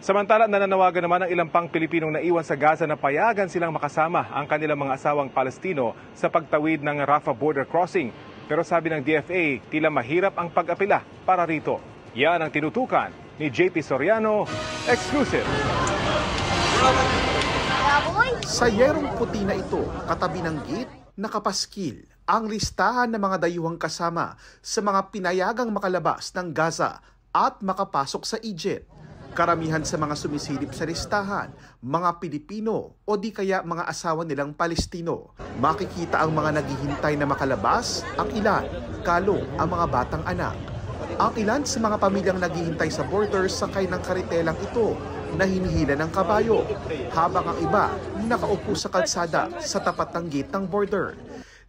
Samantala, nananawagan naman ang ilang pang Pilipinong naiwan sa Gaza na payagan silang makasama ang kanilang mga asawang Palestino sa pagtawid ng Rafah border crossing. Pero sabi ng DFA, tila mahirap ang pag-apela para rito. Yan ang tinutukan ni JP Soriano, exclusive. Sa yerong puti na ito, katabi ng gate, nakapaskil ang listahan ng mga dayuhang kasama sa mga pinayagang makalabas ng Gaza at makapasok sa Egypt. Karamihan sa mga sumisilip sa listahan, mga Pilipino o di kaya mga asawa nilang Palestino. Makikita ang mga naghihintay na makalabas, ang ilan, kalong ang mga batang anak. Ang ilan sa mga pamilyang naghihintay sa border sakay ng karitelang ito na hinihila ng kabayo, habang ang iba nakaupo sa kalsada sa tapat ng gate ng border.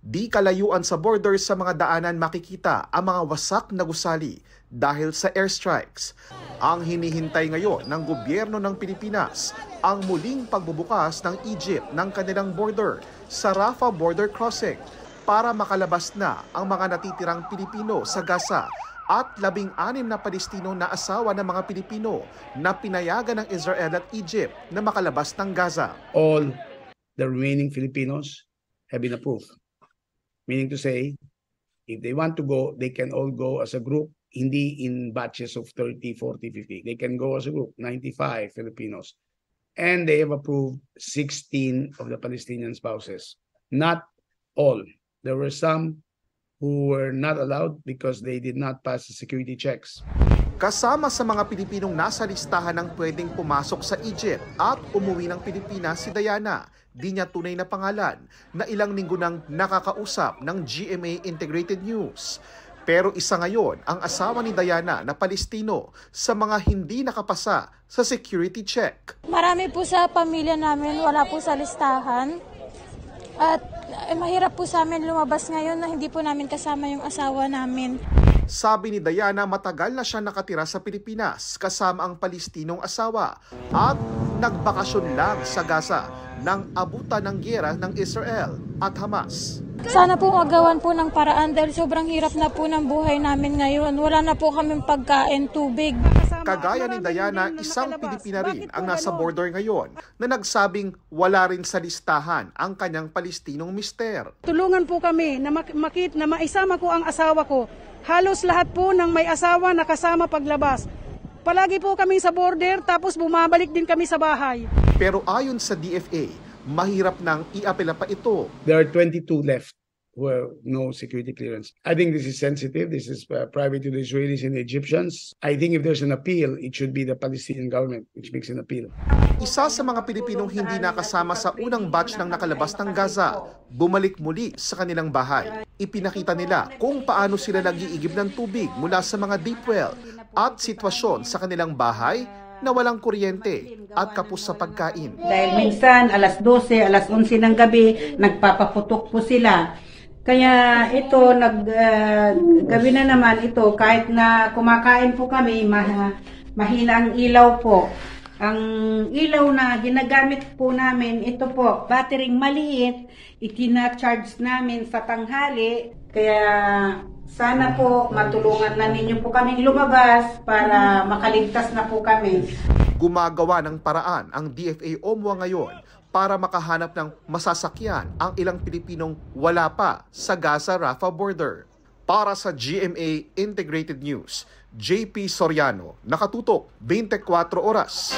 Di kalayuan sa border sa mga daanan makikita ang mga wasak na gusali dahil sa airstrikes. Ang hinihintay ngayon ng gobyerno ng Pilipinas ang muling pagbubukas ng Egypt ng kanilang border sa Rafah border crossing para makalabas na ang mga natitirang Pilipino sa Gaza at 16 na Palestino na asawa ng mga Pilipino na pinayagan ng Israel at Egypt na makalabas ng Gaza. All the remaining Filipinos have been approved. Meaning to say, if they want to go, they can all go as a group, hindi in batches of 30, 40, 50. They can go as a group, 95 Filipinos. And they have approved 16 of the Palestinian spouses. Not all. There were some who were not allowed because they did not pass the security checks. Kasama sa mga Pilipinong nasa listahan ng pwedeng pumasok sa Egypt at umuwi ng Pilipinas si Diana, di niya tunay na pangalan, na ilang linggo nang nakakausap ng GMA Integrated News. Pero isa ngayon ang asawa ni Diana na Palestino sa mga hindi nakapasa sa security check. Marami po sa pamilya namin, wala po sa listahan. At mahirap po sa amin lumabas ngayon na hindi po namin kasama yung asawa namin. Sabi ni Diana, matagal na siya nakatira sa Pilipinas kasama ang Palestinong asawa at nagbakasyon lang sa Gaza nang abutan ng giyera ng Israel at Hamas. Sana po magawan po ng paraan dahil sobrang hirap na po ng buhay namin ngayon. Wala na po kaming pagkain, tubig. Kagaya ni Diana, isang Pilipina rin ang nasa border ngayon na nagsabing wala rin sa listahan ang kanyang Palestinong mister. Tulungan po kami na maisama ko ang asawa ko. Halos lahat po ng may asawa nakasama paglabas. Palagi po kami sa border tapos bumabalik din kami sa bahay. Pero ayon sa DFA, mahirap nang iapela pa ito. There are 22 left who have no security clearance. I think this is sensitive. This is private to the Israelis and the Egyptians. I think if there's an appeal, it should be the Palestinian government which makes an appeal. Isa sa mga Pilipinong hindi nakasama sa unang batch ng nakalabas ng Gaza, bumalik muli sa kanilang bahay. Ipinakita nila kung paano sila nag-iigib ng tubig mula sa mga deep well at sitwasyon sa kanilang bahay na walang kuryente at kapos sa pagkain. Dahil minsan alas 12, alas 11 ng gabi, nagpapaputok po sila. Kaya ito, gabi na naman ito, kahit na kumakain po kami, mahina ang ilaw po. Ang ilaw na ginagamit po namin, ito po, battering maliit, itina-charge namin sa tanghali. Kaya sana po matulungan na ninyo po kaming lumabas para makaligtas na po kami. Gumagawa ng paraan ang DFA OMWA ngayon para makahanap ng masasakyan ang ilang Pilipinong wala pa sa Gaza-Rafah border. Para sa GMA Integrated News, JP Soriano, nakatutok 24 oras.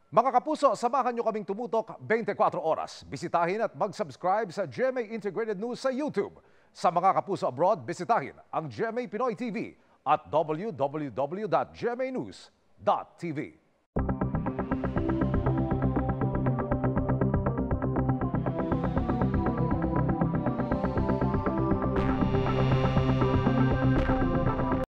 Mga kapuso, samahan nyo kaming tumutok 24 oras. Bisitahin at mag-subscribe sa GMA Integrated News sa YouTube. Sa mga kapuso abroad, bisitahin ang GMA Pinoy TV at www.gmanews.tv.